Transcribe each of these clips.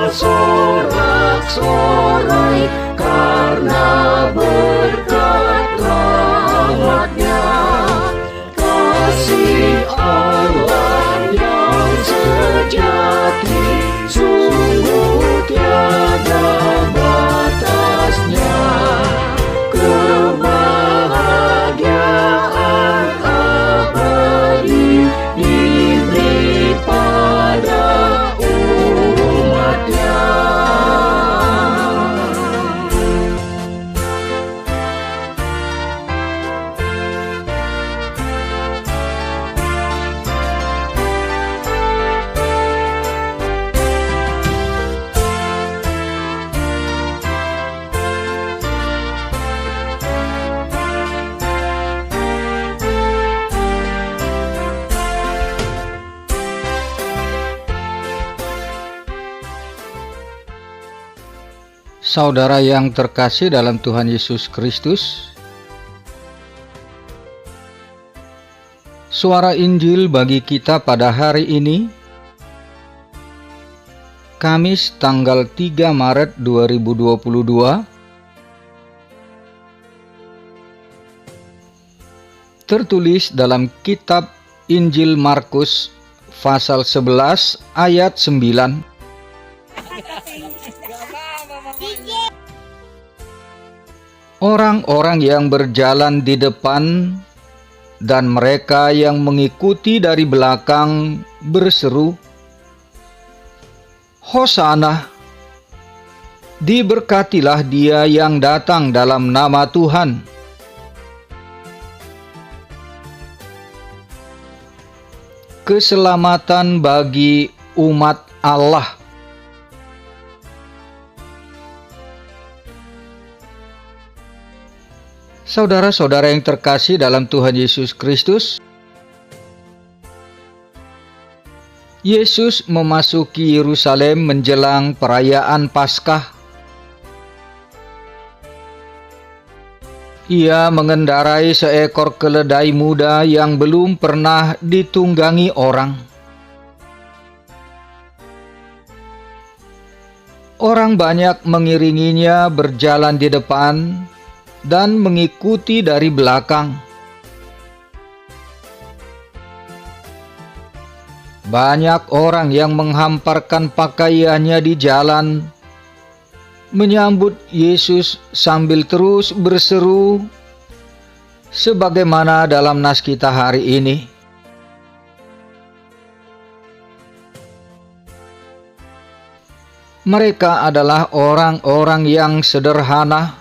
sorak-sorai karena berkat rahmat-Nya. Kasih Allah yang sejati sungguh tiada batasnya. Kebahagiaan abadi diberi pada umat-Nya. Saudara yang terkasih dalam Tuhan Yesus Kristus, suara Injil bagi kita pada hari ini, Kamis tanggal 3 Maret 2022, tertulis dalam kitab Injil Markus pasal 11 ayat 9. Orang-orang yang berjalan di depan dan mereka yang mengikuti dari belakang berseru, "Hosana! Diberkatilah Dia yang datang dalam nama Tuhan. Keselamatan bagi umat Allah." Saudara-saudara yang terkasih dalam Tuhan Yesus Kristus, Yesus memasuki Yerusalem menjelang perayaan Paskah. Ia mengendarai seekor keledai muda yang belum pernah ditunggangi orang. Orang banyak mengiringinya berjalan di depan dan mengikuti dari belakang. Banyak orang yang menghamparkan pakaiannya di jalan, menyambut Yesus sambil terus berseru, sebagaimana dalam nas kita hari ini. Mereka adalah orang-orang yang sederhana,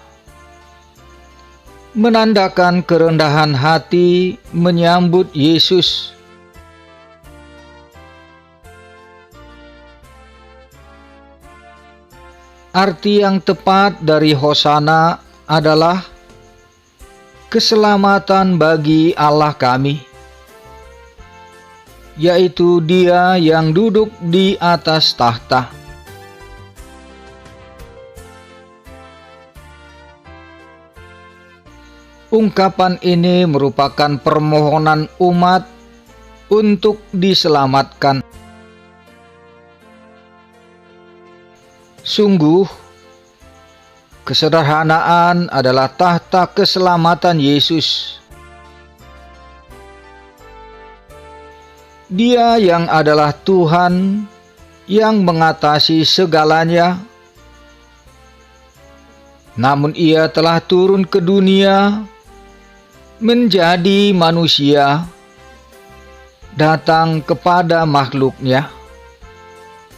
menandakan kerendahan hati menyambut Yesus. Arti yang tepat dari Hosana adalah keselamatan bagi Allah kami, yaitu Dia yang duduk di atas tahta. Ungkapan ini merupakan permohonan umat untuk diselamatkan. Sungguh, kesederhanaan adalah tahta keselamatan Yesus. Dia yang adalah Tuhan yang mengatasi segalanya, namun Ia telah turun ke dunia menjadi manusia, datang kepada makhluknya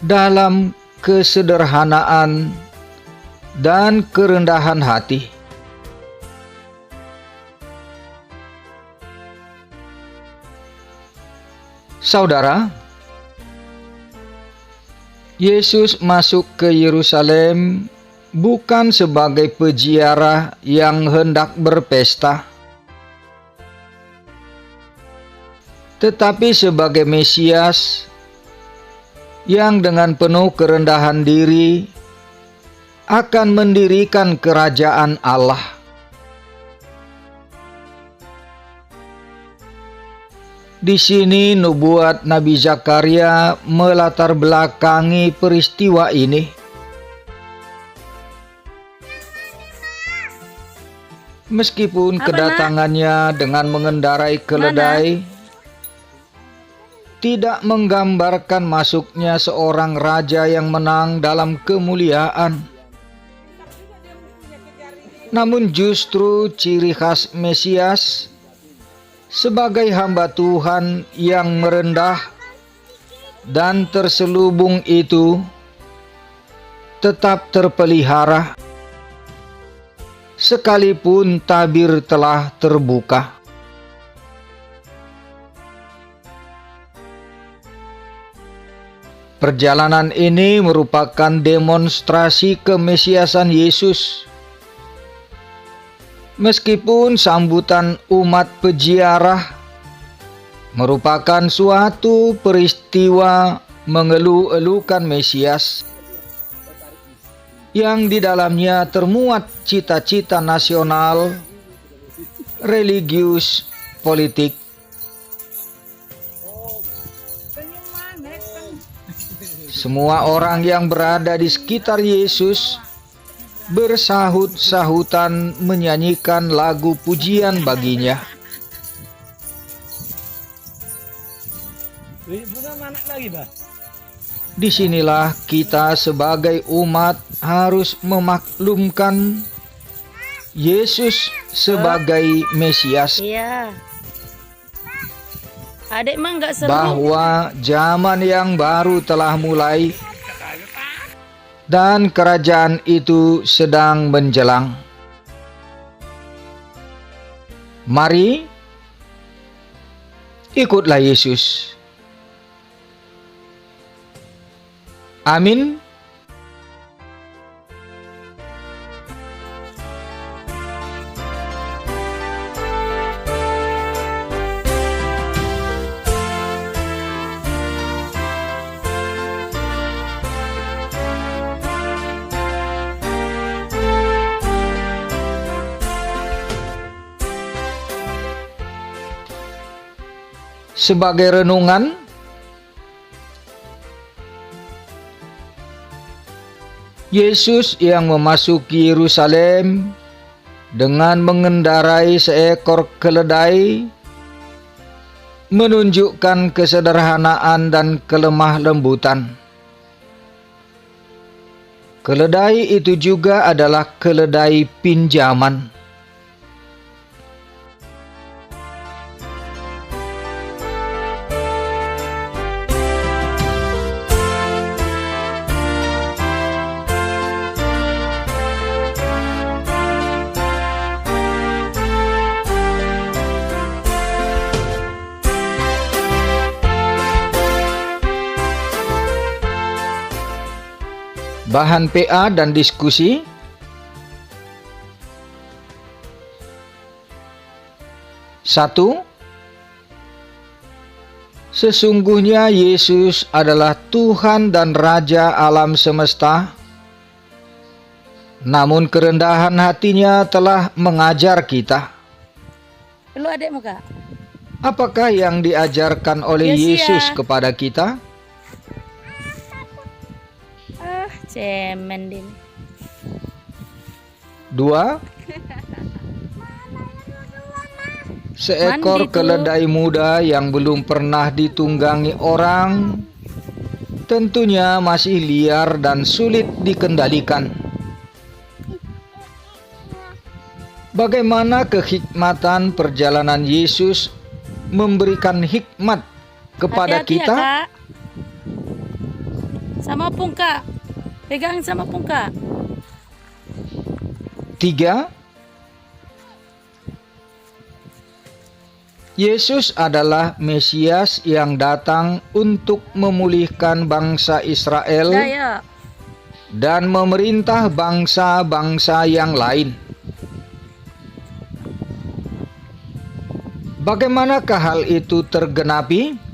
dalam kesederhanaan dan kerendahan hati. Saudara, Yesus masuk ke Yerusalem bukan sebagai peziarah yang hendak berpesta, tetapi sebagai Mesias yang dengan penuh kerendahan diri akan mendirikan kerajaan Allah. Di sini nubuat Nabi Zakaria melatar belakangi peristiwa ini. Meskipun kedatangannya dengan mengendarai keledai tidak menggambarkan masuknya seorang raja yang menang dalam kemuliaan, namun justru ciri khas Mesias sebagai hamba Tuhan yang merendah dan terselubung itu tetap terpelihara sekalipun tabir telah terbuka. Perjalanan ini merupakan demonstrasi kemesiasan Yesus. Meskipun sambutan umat peziarah merupakan suatu peristiwa mengeluh-elukan Mesias yang di dalamnya termuat cita-cita nasional, religius, politik. Semua orang yang berada di sekitar Yesus bersahut-sahutan menyanyikan lagu pujian baginya. Disinilah kita sebagai umat harus memaklumkan Yesus sebagai Mesias. Iya. Adik mah nggak seru. Bahwa zaman yang baru telah mulai dan kerajaan itu sedang menjelang. Mari ikutlah Yesus. Amin. Sebagai renungan, Yesus yang memasuki Yerusalem dengan mengendarai seekor keledai menunjukkan kesederhanaan dan kelemah lembutan. Keledai itu juga adalah keledai pinjaman. Bahan PA dan diskusi. Satu, sesungguhnya Yesus adalah Tuhan dan Raja alam semesta, namun kerendahan hatinya telah mengajar kita. Lu adekmu, Kak? Apakah yang diajarkan oleh Yesus kepada kita? Cemen din. 2. Seekor keledai muda yang belum pernah ditunggangi orang, tentunya masih liar dan sulit dikendalikan. Bagaimana kehikmatan perjalanan Yesus memberikan hikmat kepada Hati-hati kita? ya, Kak. Sama pun, Kak. Pegang sama pun, Kak. 3. Yesus adalah Mesias yang datang untuk memulihkan bangsa Israel dan memerintah bangsa-bangsa yang lain. Bagaimanakah hal itu tergenapi?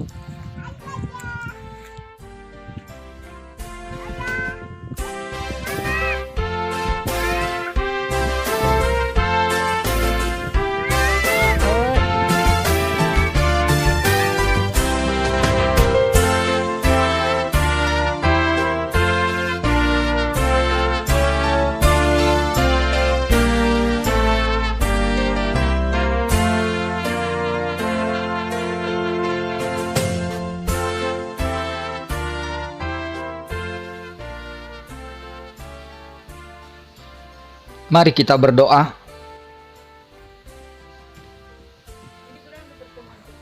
Mari kita berdoa.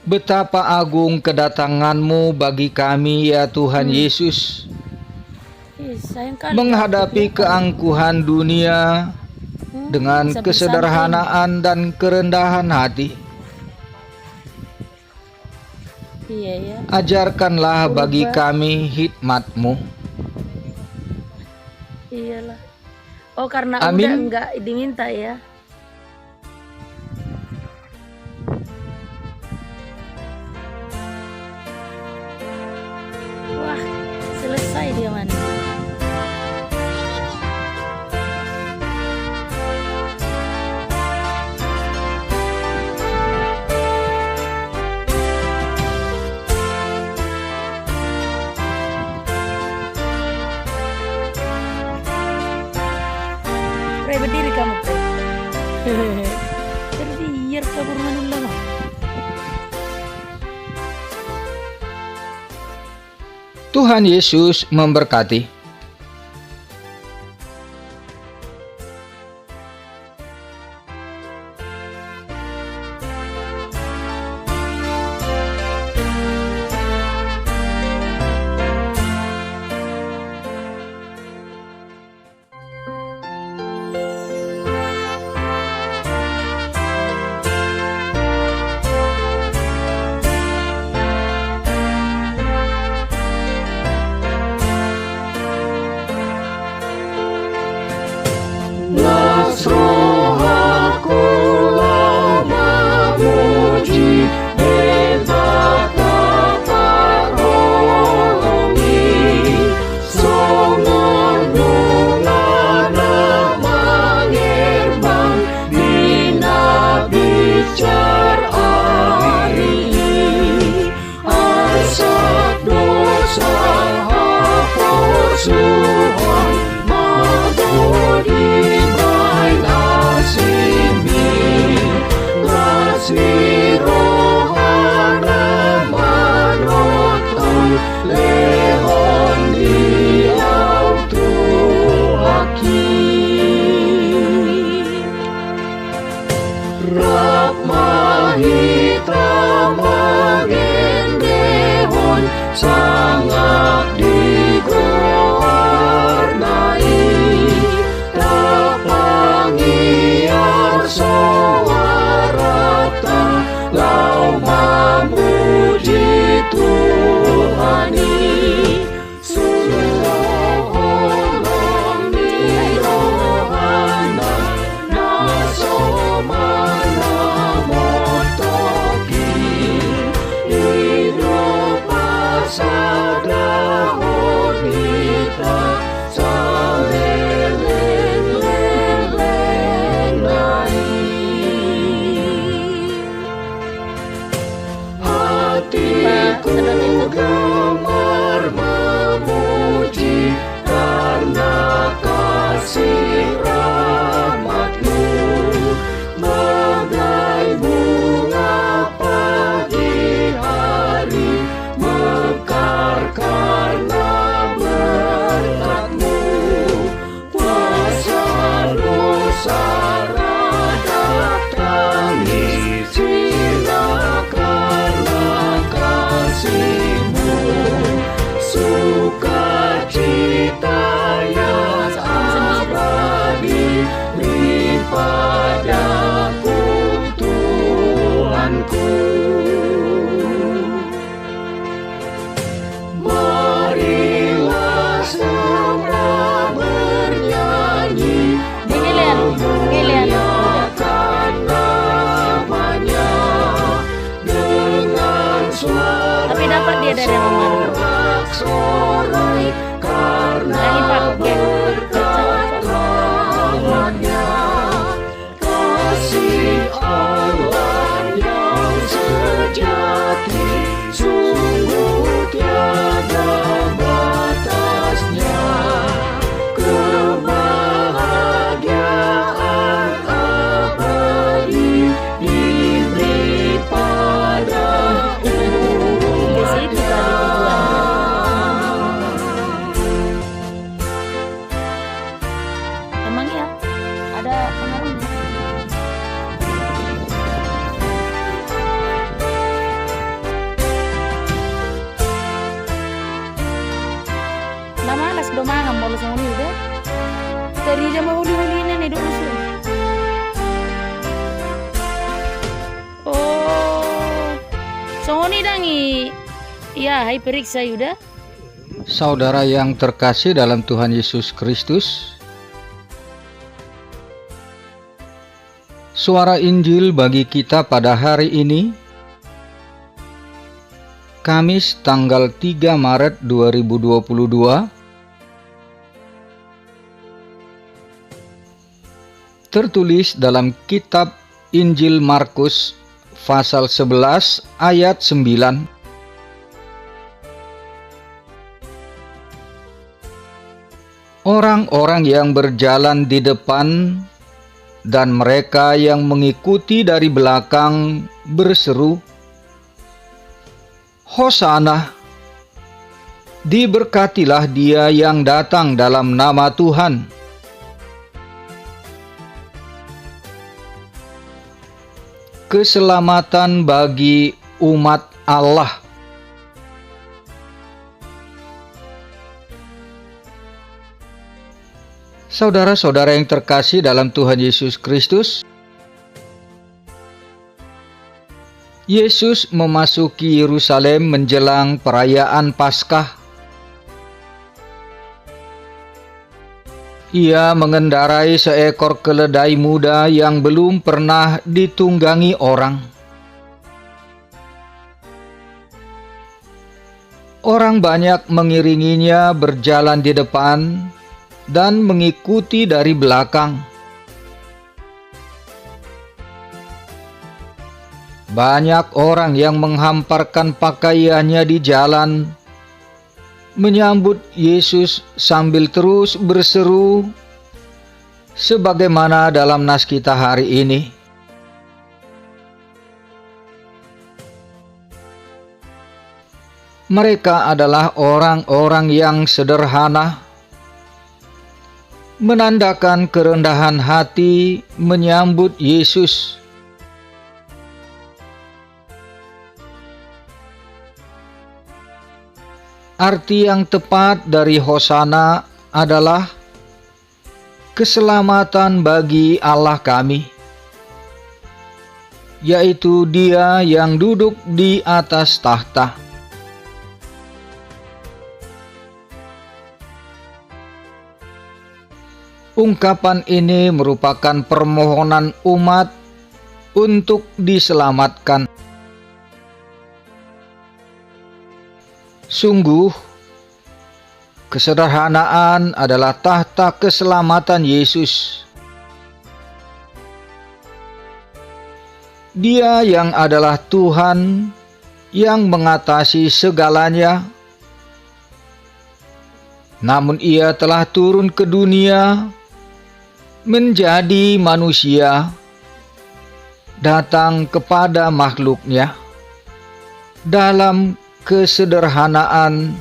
Betapa agung kedatangan-Mu bagi kami ya Tuhan Yesus. Menghadapi keangkuhan dunia dengan kesederhanaan dan kerendahan hati. Ajarkanlah bagi kami hikmat-Mu. Iyalah. Oh, karena Amin. udah enggak diminta ya. Wah, selesai dia mandi. Pre, berdiri kamu, Pre. Terbiar kabur manula mah. Tuhan Yesus memberkati. mahita magendehon sangat diwarnai tapangiar suarata lau memuji Tuhani suloholong di rohana nasomana motoki hidup pasada honita hatiku gemar memuji karena kasih rahmat-Mu bagai bunga pagi hari mekar karena berkat-Mu puasa dosa rada tangis sila karena kasih-Mu sukacita yang abadi padaku Tuhanku. Marilah semua bernyanyi memuliakan namanya dengan suara Tapi dapat dia dari rumah. sorak-sorai karena berkat rahmat-Nya kasih Allah yang sejati sungguh tiada batasnya kebahagiaan abadi diberi pada Di situ tadi tujuannya. Emang ya ada pengaruhnya. Nah malas domangan bolos sama ini deh. Tadi dia mau huli-huli ini dulu sih. Oh, Songoni dangi. Ya, hai periksa Yuda. Saudara yang terkasih dalam Tuhan Yesus Kristus, suara Injil bagi kita pada hari ini, Kamis tanggal 3 Maret 2022, tertulis dalam kitab Injil Markus pasal 11 ayat 9. Orang-orang yang berjalan di depan dan mereka yang mengikuti dari belakang berseru, Hosana, diberkatilah dia yang datang dalam nama Tuhan. Keselamatan bagi umat Allah. Saudara-saudara yang terkasih dalam Tuhan Yesus Kristus, Yesus memasuki Yerusalem menjelang perayaan Paskah. Ia mengendarai seekor keledai muda yang belum pernah ditunggangi orang. Orang banyak mengiringinya berjalan di depan dan mengikuti dari belakang. Banyak orang yang menghamparkan pakaiannya di jalan, menyambut Yesus sambil terus berseru, sebagaimana dalam nas kita hari ini. Mereka adalah orang-orang yang sederhana, menandakan kerendahan hati menyambut Yesus. Arti yang tepat dari Hosana adalah keselamatan bagi Allah kami, yaitu Dia yang duduk di atas tahta. Ungkapan ini merupakan permohonan umat untuk diselamatkan. Sungguh, kesederhanaan adalah tahta keselamatan Yesus. Dia yang adalah Tuhan yang mengatasi segalanya, namun Ia telah turun ke dunia menjadi manusia, datang kepada makhluknya dalam kesederhanaan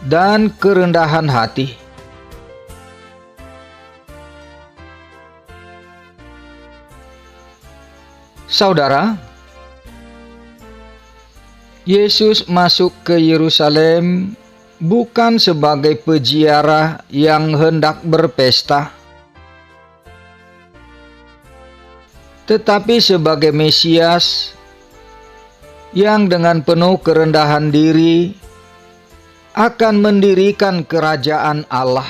dan kerendahan hati. Saudara, Yesus masuk ke Yerusalem bukan sebagai peziarah yang hendak berpesta, tetapi sebagai Mesias yang dengan penuh kerendahan diri akan mendirikan kerajaan Allah.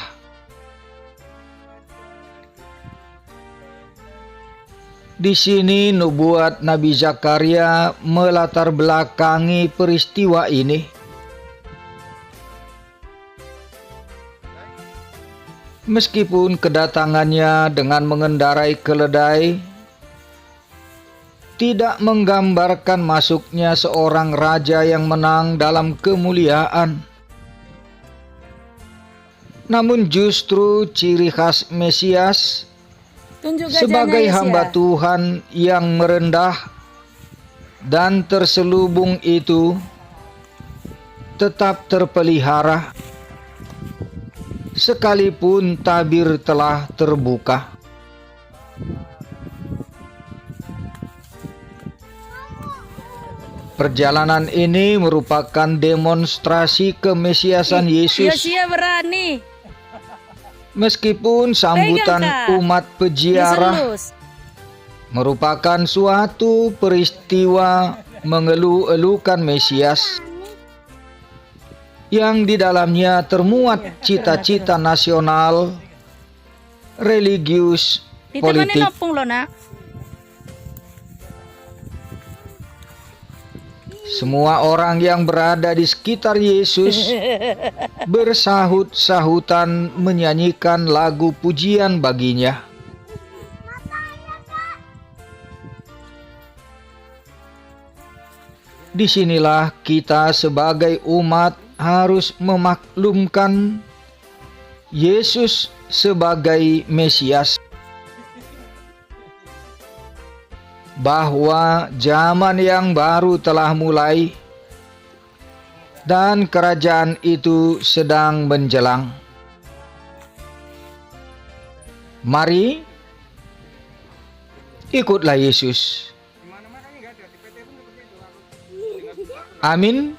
Di sini nubuat Nabi Zakaria melatar belakangi peristiwa ini. Meskipun kedatangannya dengan mengendarai keledai tidak menggambarkan masuknya seorang raja yang menang dalam kemuliaan, namun justru ciri khas Mesias sebagai hamba Tuhan yang merendah dan terselubung itu tetap terpelihara sekalipun tabir telah terbuka. Perjalanan ini merupakan demonstrasi kemesiasan Yesus. Yosia berani. Meskipun sambutan umat peziarah merupakan suatu peristiwa mengeluh-elukan Mesias yang di dalamnya termuat cita-cita nasional, religius, politik. Semua orang yang berada di sekitar Yesus bersahut-sahutan menyanyikan lagu pujian baginya. Disinilah kita sebagai umat harus memaklumkan Yesus sebagai Mesias, bahwa zaman yang baru telah mulai dan kerajaan itu sedang menjelang. Mari ikutlah Yesus. Amin.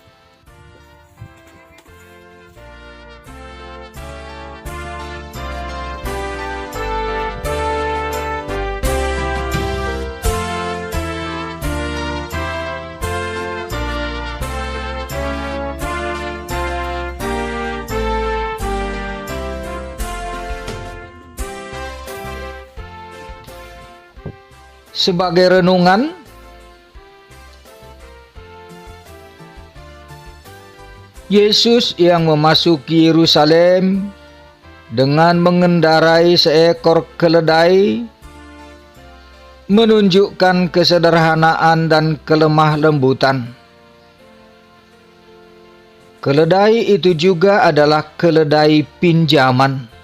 Sebagai renungan, Yesus yang memasuki Yerusalem dengan mengendarai seekor keledai menunjukkan kesederhanaan dan kelemah lembutan. Keledai itu juga adalah keledai pinjaman.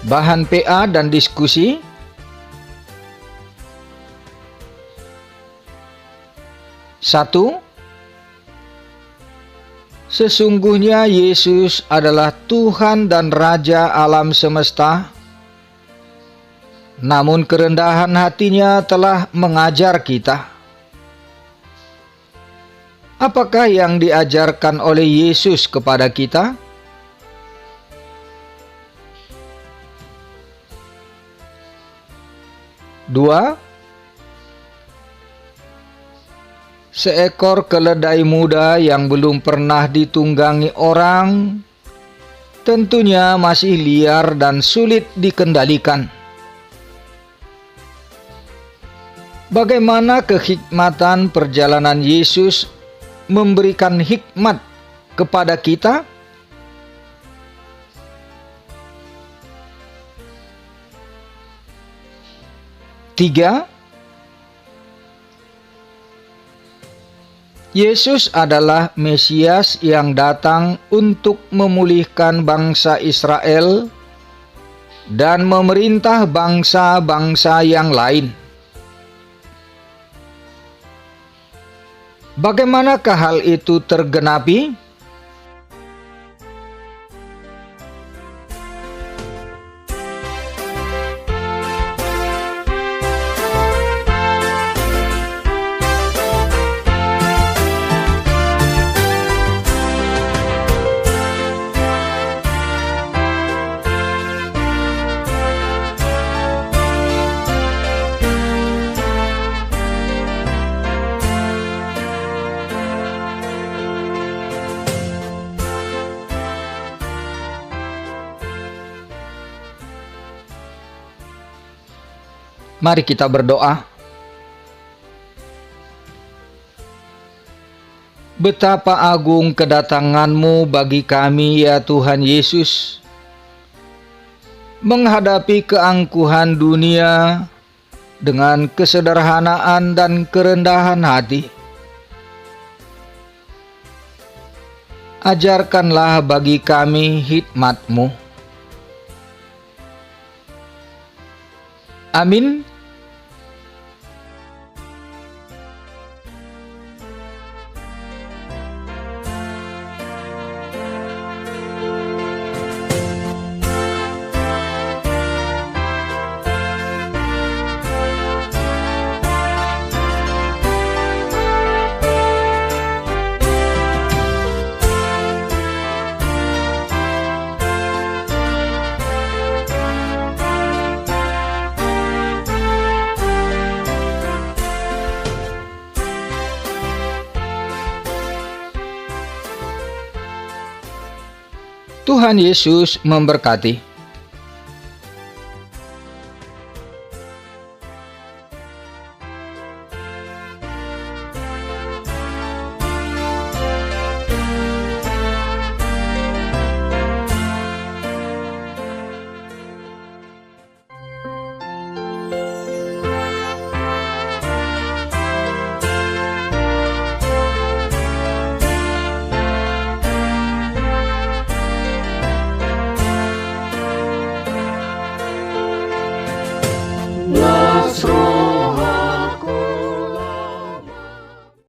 Bahan PA dan diskusi. 1. Sesungguhnya Yesus adalah Tuhan dan Raja alam semesta, namun kerendahan hatinya telah mengajar kita. Apakah yang diajarkan oleh Yesus kepada kita? Dua, seekor keledai muda yang belum pernah ditunggangi orang tentunya masih liar dan sulit dikendalikan. Bagaimana kehikmatan perjalanan Yesus memberikan hikmat kepada kita? Tiga, Yesus adalah Mesias yang datang untuk memulihkan bangsa Israel dan memerintah bangsa-bangsa yang lain. Bagaimanakah hal itu tergenapi? Mari kita berdoa. Betapa agung kedatangan-Mu bagi kami ya Tuhan Yesus. Menghadapi keangkuhan dunia dengan kesederhanaan dan kerendahan hati. Ajarkanlah bagi kami hikmat-Mu. Amin. Tuhan Yesus memberkati.